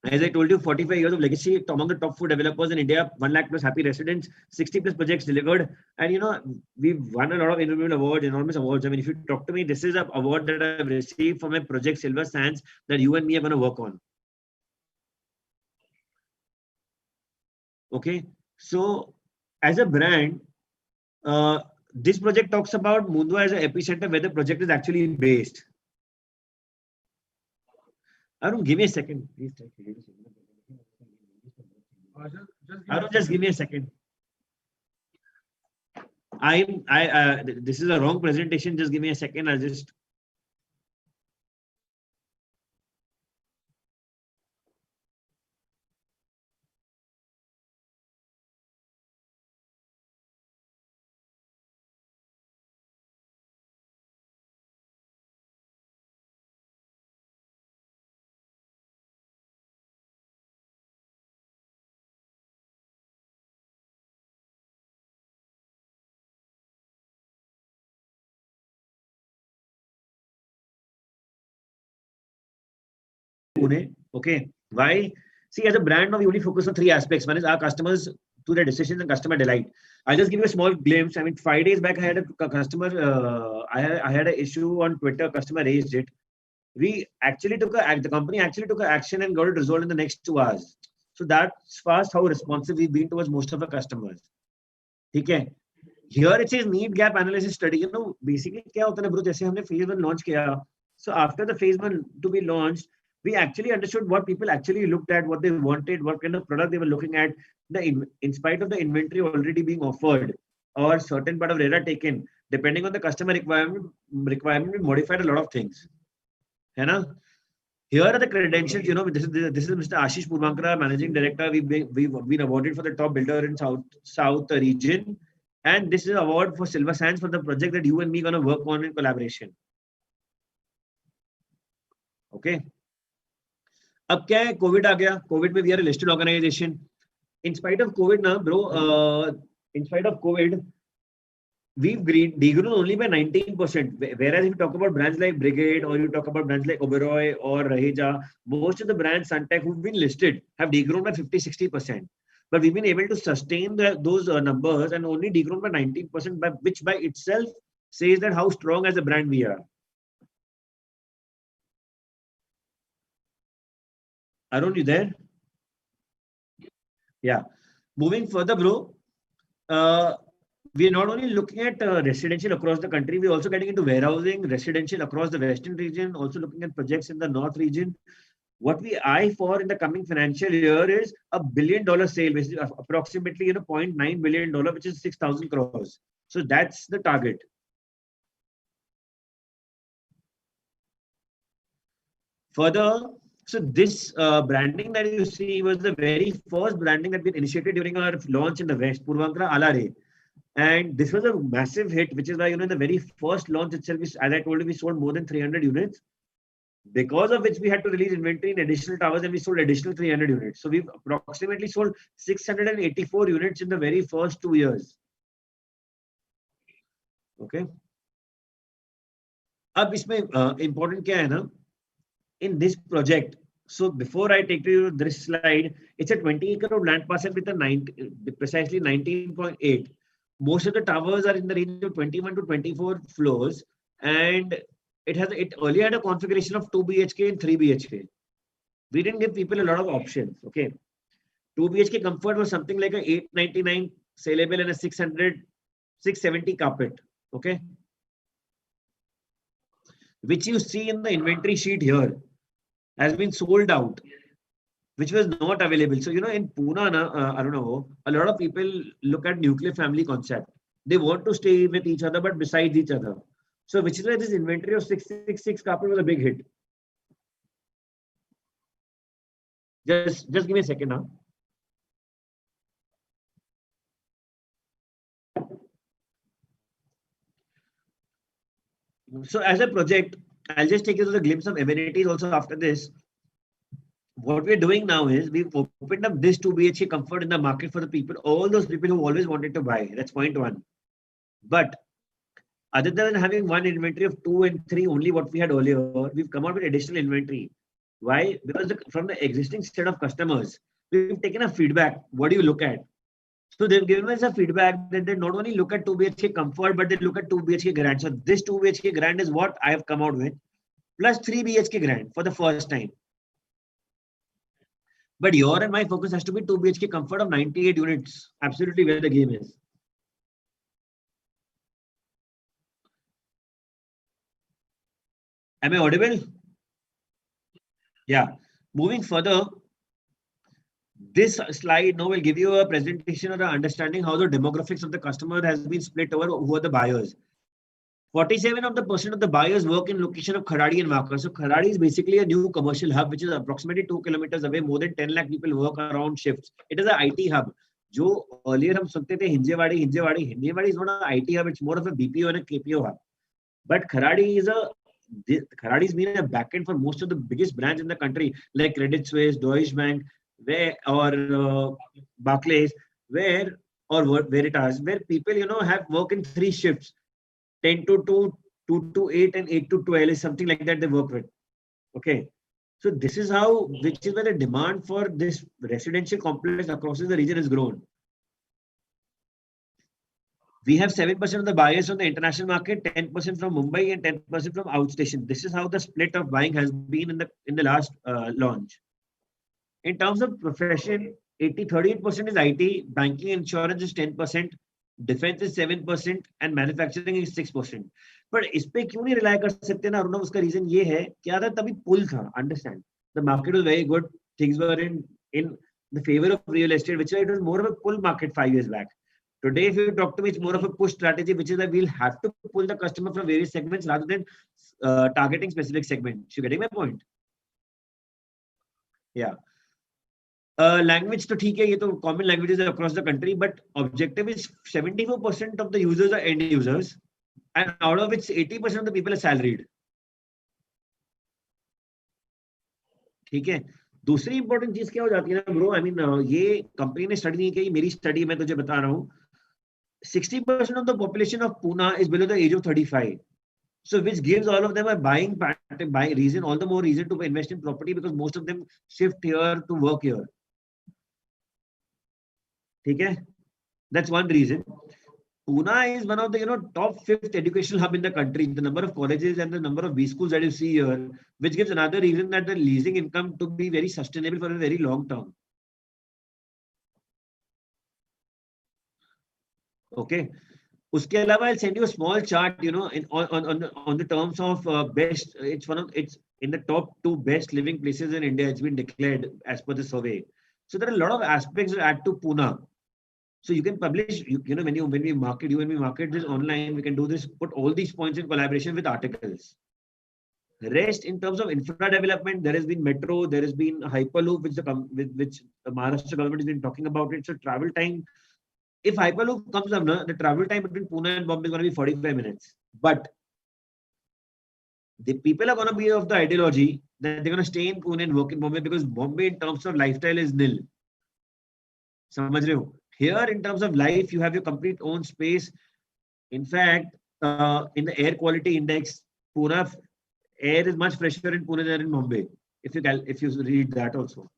As I told you, 45 years of legacy among the top food developers in India, 1 lakh plus happy residents, 60 plus projects delivered. And we've won a lot of individual awards, enormous awards. I mean, if you talk to me, this is an award that I've received for my project Silver Sands that you and me are going to work on. Okay. So as a brand, this project talks about Mundwa as an epicenter where the project is actually based. Arun, give me a second. Please. Arun, just give me a second. This is a wrong presentation. Just give me a second. I'll just. Pune. Okay. Why? See, as a brand, now we only focus on 3 aspects. One is our customers to their decisions and customer delight. I'll just give you a small glimpse. I mean, 5 days back, I had a customer. I had an issue on Twitter. Customer raised it. We actually the company actually took an action and got it resolved in the next 2 hours. So that's fast how responsive we've been towards most of our customers. Okay. Here it says need gap analysis study. Basically, क्या होता है ना bro? जैसे हमने phase 1 launch किया. So after the phase 1 to be launched, we actually understood what people actually looked at, what they wanted, what kind of product they were looking at. In spite of the inventory already being offered or certain part of data taken, depending on the customer requirement, we modified a lot of things. Here are the credentials. This is Mr. Ashish Purvankara, Managing Director. We've been awarded for the top builder in South region. And this is an award for Silver Sands for the project that you and me are going to work on in collaboration. Okay. अब क्या है Covid आ गया Covid में we are a listed organization. In spite of COVID now, bro, in spite of COVID, we've degrown only by 19%. Whereas if you talk about brands like Brigade or you talk about brands like Oberoi or Raheja, most of the brands, Sunteck, who've been listed have degrown by 50-60%. But we've been able to sustain those numbers and only degrown by 19%, which by itself says that how strong as a brand we are. Arun, you there? Yeah. Moving further, bro, we are not only looking at residential across the country, we're also getting into warehousing, residential across the western region, also looking at projects in the north region. What we eye for in the coming financial year is $1 billion sale, which is approximately $0.9 billion, which is 6,000 crores. So that's the target. Further, so this branding that you see was the very first branding that we initiated during our launch in the West, Purvankara Alare. And this was a massive hit, which is why, in the very first launch itself, as I told you, we sold more than 300 units, because of which we had to release inventory in additional towers and we sold additional 300 units. So we've approximately sold 684 units in the very first 2 years. Okay. अब इसमें important क्या है ना? In this project, so before I take to you this slide, it's a 20-acre of land parcel with precisely 19.8. Most of the towers are in the range of 21 to 24 floors, and it earlier had a configuration of 2 BHK and 3 BHK. We didn't give people a lot of options. Okay, 2 BHK comfort was something like a 899 saleable and a 670 carpet. Okay, which you see in the inventory sheet here, has been sold out, which was not available. So, in Pune, I don't know, a lot of people look at nuclear family concept. They want to stay with each other, but besides each other. So, which is why this inventory of 666 carpet was a big hit. Just give me a second now. So, as a project, I'll just take you to the glimpse of amenities also after this. What we're doing now is we've opened up this 2 BHK comfort in the market for the people, all those people who always wanted to buy. That's point one. But other than having one inventory of 2 and 3, only what we had earlier, we've come out with additional inventory. Why? Because from the existing set of customers, we've taken a feedback. What do you look at? So they've given us a feedback that they not only look at 2 BHK comfort, but they look at 2 BHK grand. So this 2 BHK grand is what I have come out with, plus 3 BHK grand for the first time. But your and my focus has to be 2 BHK comfort of 98 units. Absolutely where the game is. Am I audible? Yeah. Moving further, this slide now will give you a presentation or an understanding how the demographics of the customer has been split over who are the buyers. 47% of the buyers work in location of Kharadi and Wakar. So Kharadi is basically a new commercial hub, which is approximately 2 kilometers away. More than 10 lakh people work around shifts. It is an IT hub. जो earlier हम सुनते थे Hinjewadi is not an IT hub. It's more of a BPO and a KPO hub. But Kharadi's been a backend for most of the biggest brands in the country, like Credit Suisse, Deutsche Bank, Barclays, Veritas, where people have work in 3 shifts, 10 to 2, 2 to 8, and 8 to 12 is something like that they work with. Okay. So this is which is where the demand for this residential complex across the region has grown. We have 7% of the buyers on the international market, 10% from Mumbai, and 10% from outstation. This is how the split of buying has been in the last launch. In terms of profession, 38% is IT, banking and insurance is 10%, defense is 7%, and manufacturing is 6%. But इस पे क्यों नहीं rely कर सकते ना अरुणव? उसका reason ये है क्या था, तभी pull था. Understand? The market was very good. Things were in the favor of real estate, which it was more of a pull market 5 years back. Today, if you talk to me, it's more of a push strategy, which is that we'll have to pull the customer from various segments rather than targeting specific segments. You getting my point? Yeah. Language to ठीक है, ये तो common languages across the country, but objective is 74% of the users are end users, and out of which 80% of the people are salaried. ठीक है. दूसरी important चीज क्या हो जाती है ना ब्रो, आई मीन ये कंपनी ने स्टडी नहीं की, मेरी स्टडी मैं तुझे बता रहा हूँ. 60% of the population of Pune is below the age of 35. So which gives all of them a buying pattern, reason, all the more reason to invest in property, because most of them shift here to work here. Okay? That's one reason. Pune is one of the top 5th educational hub in the country. The number of colleges and the number of B schools that you see here, which gives another reason that the leasing income to be very sustainable for a very long term. Okay. उसके अलावा I'll send you a small chart, on the terms of best. It's in the top 2 best living places in India. It's been declared as per the survey. So there are a lot of aspects that add to Pune. So you can publish, when we market this online, we can do this, put all these points in collaboration with articles. The rest, in terms of infra development, there has been metro, there has been Hyperloop, which the Maharashtra government has been talking about it. So travel time, if Hyperloop comes up, the travel time between Pune and Bombay is going to be 45 minutes. But the people are going to be of the ideology that they're going to stay in Pune and work in Bombay, because Bombay in terms of lifestyle is nil. समझ रहे हो? Here, in terms of life, you have your complete own space. In fact, in the air quality index, Pune air is much fresher in Pune than in Mumbai. If you read that also.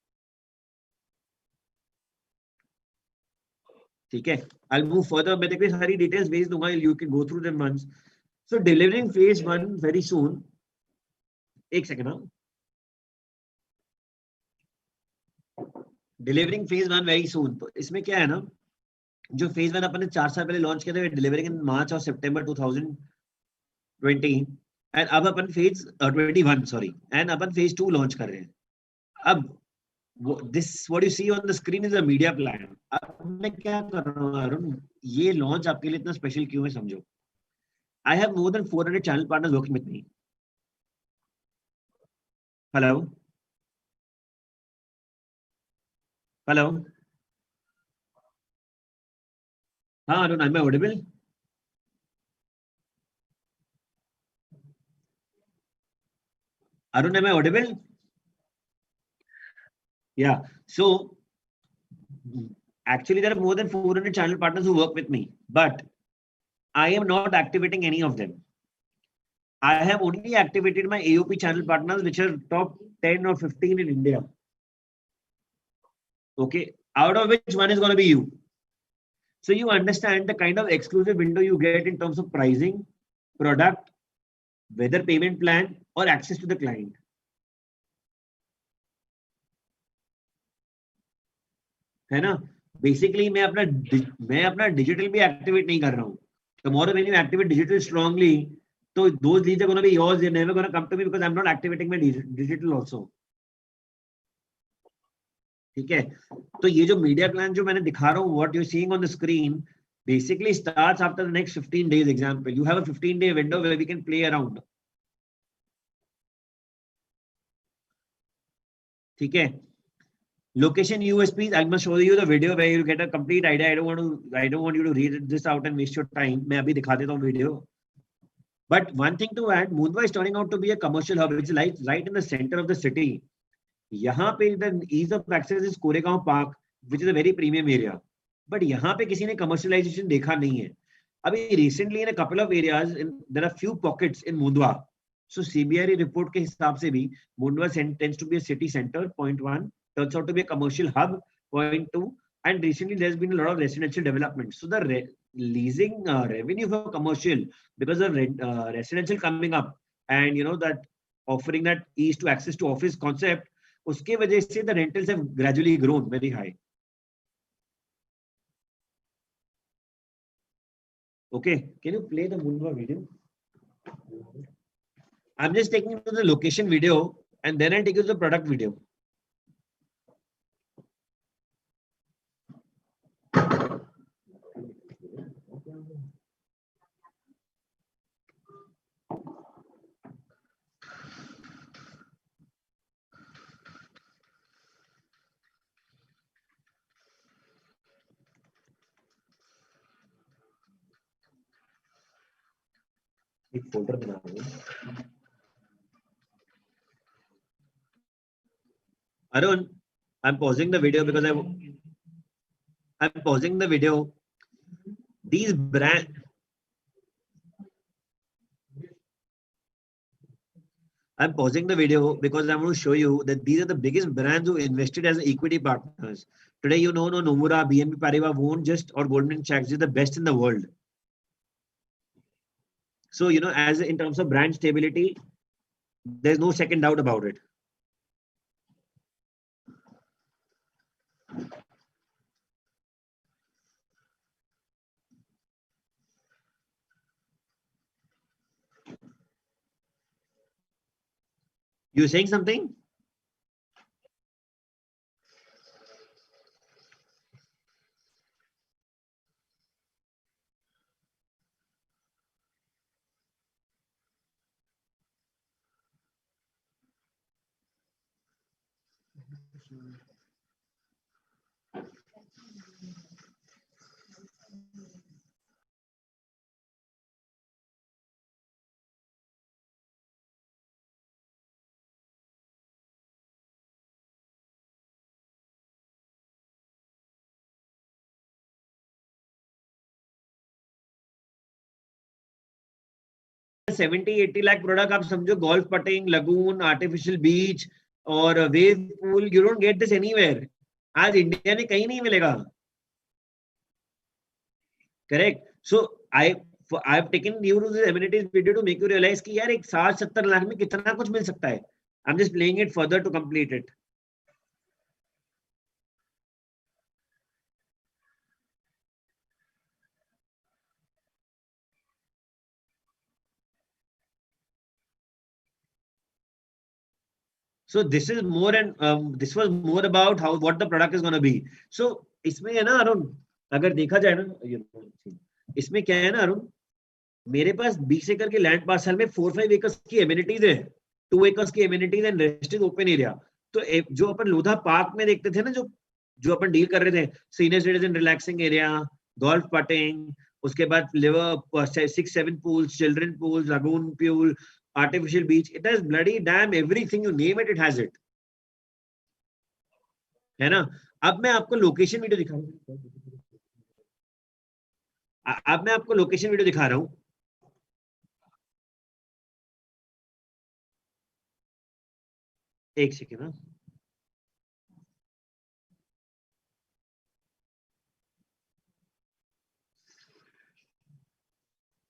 Okay, I'll move further. मैं देखिए सारी details भेज दूंगा. You can go through them once. So delivering phase 1 very soon. एक second now. Delivering phase 1 very soon. तो इसमें क्या है ना, जो phase 1 अपन ने 4 साल पहले लॉन्च किया था, delivering in March or September 2020, and अब अपन phase 21 sorry, and upon phase 2 launch कर रहे हैं. अब this what you see on the screen is a media plan. अब मैं क्या कर रहा हूँ अरुण, ये लॉन्च आपके लिए इतना स्पेशल क्यों है समझो. I have more than 400 channel partners working with me. Hello. Hello. हाँ Arun, am I audible? Arun, am I audible? Yeah. So actually, there are more than 400 channel partners who work with me, but I am not activating any of them. I have only activated my AOP channel partners, which are top 10 or 15 in India. Okay, out of which one is going to be you. So you understand the kind of exclusive window you get in terms of pricing, product, whether payment plan or access to the client. है ना? Basically मैं अपना digital भी activate नहीं कर रहा हूँ. Tomorrow when you activate digital strongly, so those leads are going to be yours. They're never going to come to me because I'm not activating my digital also. ठीक है? तो ये जो media plan जो मैंने दिखा रहा हूँ, what you're seeing on the screen, basically starts after the next 15 days. Example, you have a 15-day window where we can play around. ठीक है? Location USPs. I must show you the video where you get a complete idea. I don't want you to read this out and waste your time. मैं अभी दिखा देता हूँ video. But one thing to add, Mundwa is turning out to be a commercial hub. It's right in the center of the city. यहाँ पे the ease of access is Koregaon Park, which is a very premium area. But यहाँ पे किसी ने commercialization देखा नहीं है. अभी recently in a couple of areas, there are few pockets in Mundwa. So CBRE report के हिसाब से भी Mundwa tends to be a city center. Point one, turns out to be a commercial hub. Point two, and recently there's been a lot of residential development. So the leasing revenue for commercial, because of residential coming up, and you know that offering that ease to access to office concept, उसके वजह से the rentals have gradually grown very high. Okay, can you play the Mundwa video? I'm just taking you to the location video and then I'll take you to the product video. एक folder बना रहा हूँ. Arun, I'm pausing the video because I'm pausing the video. These brands. I'm pausing the video because I want to show you that these are the biggest brands who invested as equity partners. Today, you know, Nomura, BNP Paribas won't just, or Goldman Sachs is the best in the world. So, you know, as in terms of brand stability, there's no second doubt about it. You saying something? $70-80 lakh product आप समझो golf putting, lagoon, artificial beach और wave pool. You don't get this anywhere. आज India में कहीं नहीं मिलेगा. Correct. So I've taken you to the amenities video to make you realize कि यार एक 60-70 लाख में कितना कुछ मिल सकता है. I'm just playing it further to complete it. So this is more and this was more about what the product is going to be. So इसमें है ना अरुण, अगर देखा जाए ना, इसमें क्या है ना अरुण, मेरे पास 20 एकड़ के लैंड पार्सल में 4-5 एकर्स की एमिनिटीज है, 2 एकर्स की amenities and rest is open area. तो जो अपन लोधा पार्क में देखते थे ना, जो अपन डील कर रहे थे, senior citizen relaxing area, golf putting, उसके बाद liver 6-7 pools, children pools, lagoon pool, artificial beach, it has bloody damn everything, you name it, it has it. है ना? अब मैं आपको लोकेशन वीडियो दिखा रहा हूँ. अब मैं आपको लोकेशन वीडियो दिखा रहा हूँ. एक सेकेंड ना,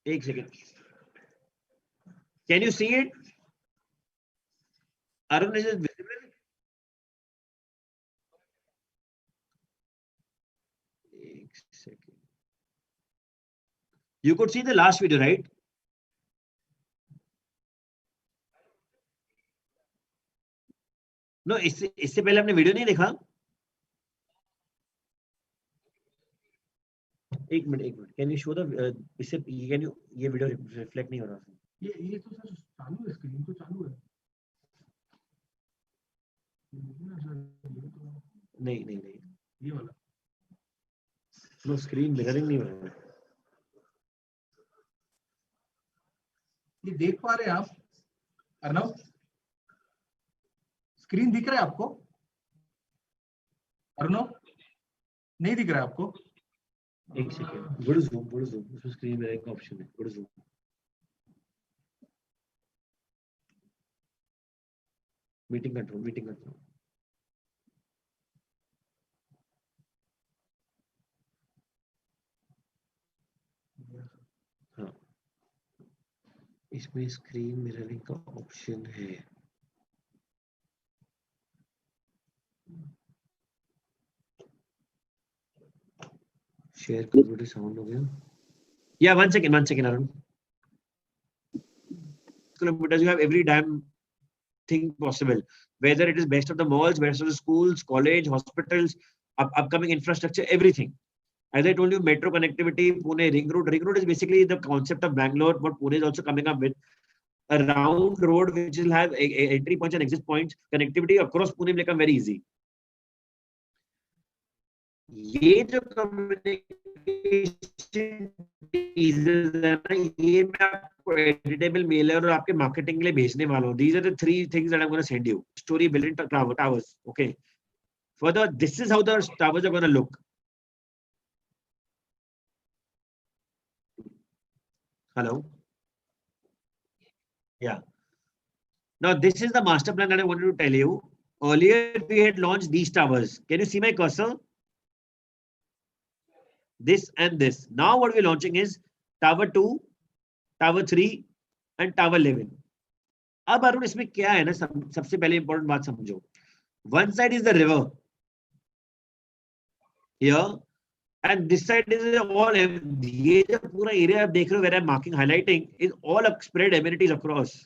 एक second. Can you see it? Arun, is it visible? एक second. You could see the last video, right? No, इससे पहले आपने वीडियो नहीं देखा? एक minute. Can you show the इससे can you ये वीडियो रिफ्लेक्ट नहीं हो रहा? ये तो सर चालू है, स्क्रीन तो चालू है. नहीं ये वाला. नो, स्क्रीन मिररिंग नहीं हो रहा है. ये देख पा रहे हैं आप अर्नव? स्क्रीन दिख रहा है आपको अर्नव? नहीं दिख रहा है आपको? एक सेकेंड. गुड ज़ूम उसमें स्क्रीन मिररिंग का ऑप्शन है. Good zoom. Meeting control. हाँ, इसमें स्क्रीन मिररिंग का ऑप्शन है. शेयर कंप्यूटर साउंड हो गया. या 1 second Arun. Kilometers, you have every damn thing possible, whether it is best of the malls, best of the schools, college, hospitals, upcoming infrastructure, everything. As I told you, metro connectivity, Pune ring road is basically the concept of Bangalore, but Pune is also coming up with a round road which will have entry points and exit points. Connectivity across Pune will become very easy. ये जो communication है ना, ये मैं आपको editable mail है और आपके मार्केटिंग के लिए भेजने वाला हूँ. These are the 3 things that I'm going to send you. Story, building towers. Okay. Further, this is how the towers are going to look. Hello. Yeah. Now this is the master plan that I wanted to tell you. Earlier we had launched these towers. Can you see my cursor? This and this. Now what we're launching is Tower 2, Tower 3 and Tower 11. अब अरुण इसमें क्या है ना, सबसे पहले important बात समझो. One side is the river here and this side is all. ये जो पूरा एरिया आप देख रहे हो, where I'm marking, highlighting, is all spread amenities across.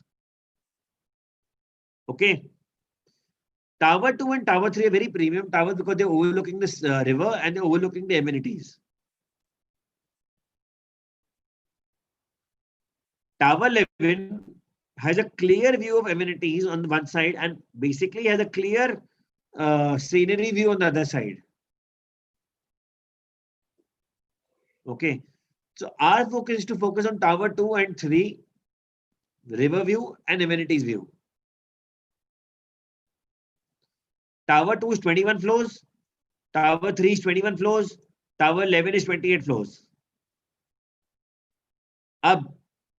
Okay. Tower 2 and Tower 3 are very premium towers because they're overlooking this river and they're overlooking the amenities. Tower 11 has a clear view of amenities on one side and basically has a clear scenery view on the other side. Okay. So our focus is to focus on Tower 2 and 3, river view and amenities view. Tower 2 is 21 floors. Tower 3 is 21 floors. Tower 11 is 28 floors.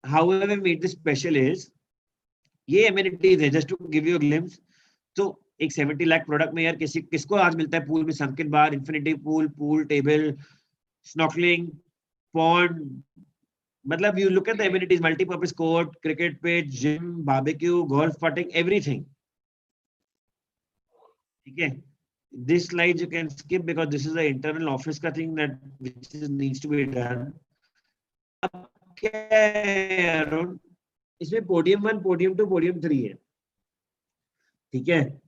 However, we made this special is, ये amenities है, just to give you a glimpse. तो एक 70 lakh product में यार किसको आज मिलता है पूल में sunken bar, infinity pool, pool table, snorkeling, pond. मतलब you look at the amenities, multi-purpose court, cricket pitch, gym, barbecue, golf putting, everything. Okay. This slide you can skip because this is the internal office का thing that which needs to be done. अब क्या है अरुण, इसमें podium 1, podium 2, podium 3 है. ठीक है.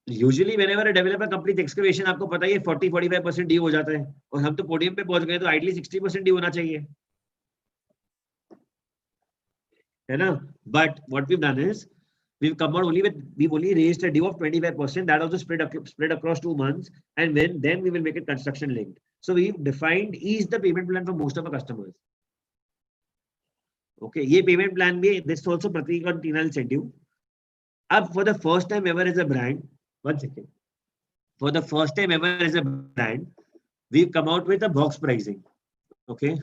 Usually whenever a developer completes excavation, आपको पता ही है 40-45% ड्यू हो जाता है और हम तो podium पे पहुंच गए तो ideally 60% ड्यू होना चाहिए, है ना? But what we've done is we've come out we've only raised a due of 25%. That also spread across 2 months, and then we will make it construction linked. So we've defined ease the payment plan for most of our customers. Okay, ये payment plan भी, this also Prateek and Tina will send you. Up for the first time ever as a brand, 1 second. For the first time ever as a brand, we've come out with a box pricing. Okay,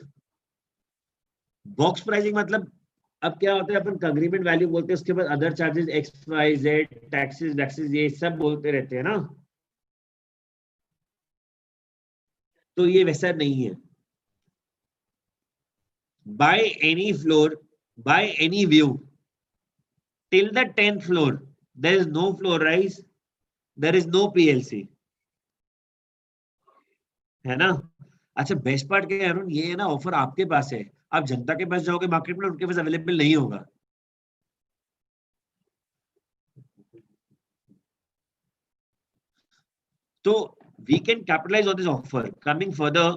box pricing मतलब अब क्या होता है, अपन agreement value बोलते हैं, उसके बाद other charges X Y Z taxes वैक्सेस ये सब बोलते रहते हैं ना, तो ये वैसा नहीं है. By any floor, by any view till the 10th floor there is no floor rise, there is no PLC, है ना. अच्छा बेस्ट पार्ट क्या है अरुण, ये है ना ऑफर आपके पास है, आप जनता के पास जाओगे मार्केट में, उनके पास अवेलेबल नहीं होगा. तो we can capitalize on this offer. Coming further,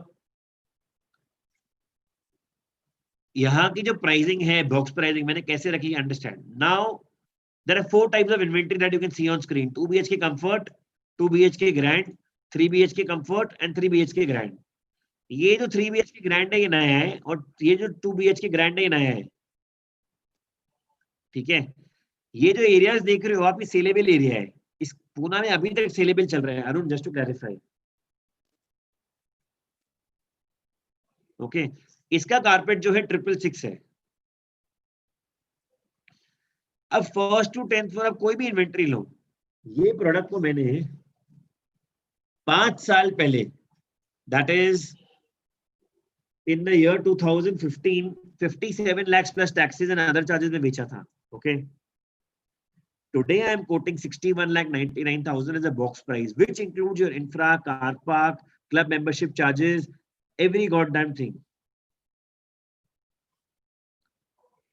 यहाँ की जो प्राइसिंग है, बॉक्स प्राइसिंग मैंने कैसे रखी, understand. Now there are 4 types of inventory that you can see on screen. 2 BHK comfort, 2 BHK grand, 3 BHK comfort and 3 BHK grand. ये जो 3 BHK grand है ये नया है, और ये जो 2 BHK ग्रैंड है ये नया है. ठीक है, ये जो एरियाज देख रहे हो आप, ये सेलेबल एरिया है. इस पूना में अभी तक सेलेबल चल रहा है Arun, just to clarify. Okay, इसका कारपेट जो है 666 है. अब फर्स्ट टू 10th फ्लोर आप कोई भी इन्वेंट्री लो, ये प्रोडक्ट को मैंने 5 साल पहले, that is in the year 2015, 57 lakhs plus taxes and other charges में बेचा था. Okay, today I am quoting 61,99,000 as a box price, which includes your infra, car park, club membership charges, every goddamn thing.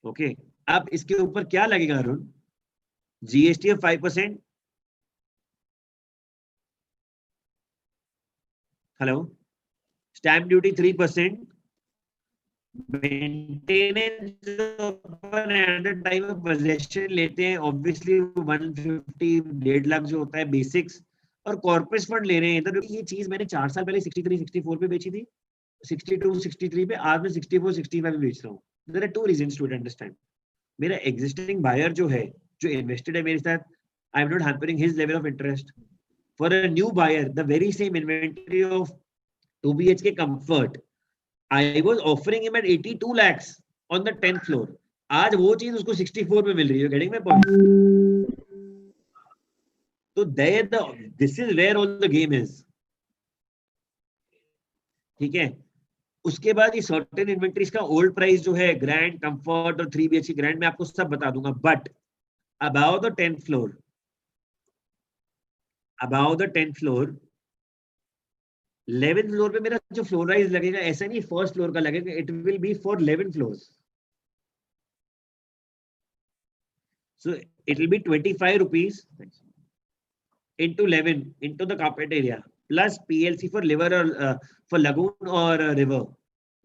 Okay, अब इसके ऊपर क्या लगेगा Arun, GST of 5%, hello, stamp duty 3%, maintenance at the time of possession लेते हैं obviously 150 1.5 lakh जो होता है बेसिक्स, और कॉर्पोरेट फंड ले रहे हैं. तो ये चीज मैंने 4 साल पहले 63 64 पे बेची थी, 62 63 पे, आज मैं 64 65 पे बेच रहा हूँ. There are 2 reasons to understand. मेरा एग्जिस्टिंग बायर जो है, जो इन्वेस्टेड है मेरे साथ, I am not hampering his level of interest. For a new buyer the very same inventory of 2 BHK comfort I was offering him at 82 lakhs on the 10th floor. आज वो चीज उसको 64 में मिल रही है. Getting my point? तो there the this is where all the game is. ठीक है, उसके बाद ये सर्टेन इन्वेंटरीज का ओल्ड प्राइस जो है, ग्रैंड, कंफर्ट और 3 BHK ग्रैंड, में आपको सब बता दूंगा. But about the 10th floor, about the 10th floor, 11th floor पे मेरा जो फ्लोर राइज लगेगा, ऐसा नहीं फर्स्ट फ्लोर का लगेगा, it will be for 11 floors. So it will be 25 rupees into 11 into the carpet area plus PLC for liver or for lagoon or river.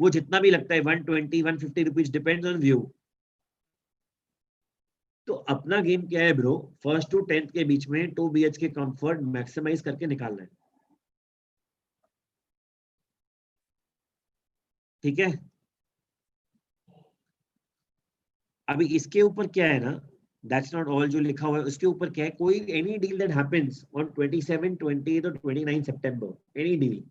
वो जितना भी लगता है 120 150 rupees depends on view. तो अपना गेम क्या है ब्रो, फर्स्ट टू 10th के बीच में 2 BHK कंफर्ट मैक्सिमाइज करके निकालना है. ठीक है, अभी इसके ऊपर क्या है ना, दैट्स नॉट ऑल जो लिखा हुआ है, उसके ऊपर क्या है, कोई any deal that happens on 27 28 और 29 सितंबर, एनी डील,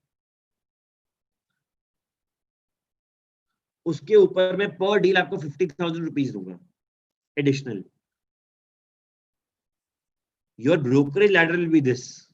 उसके ऊपर मैं पर डील आपको 50,000 रुपीज दूंगा additional. Your brokerage ladder will be this.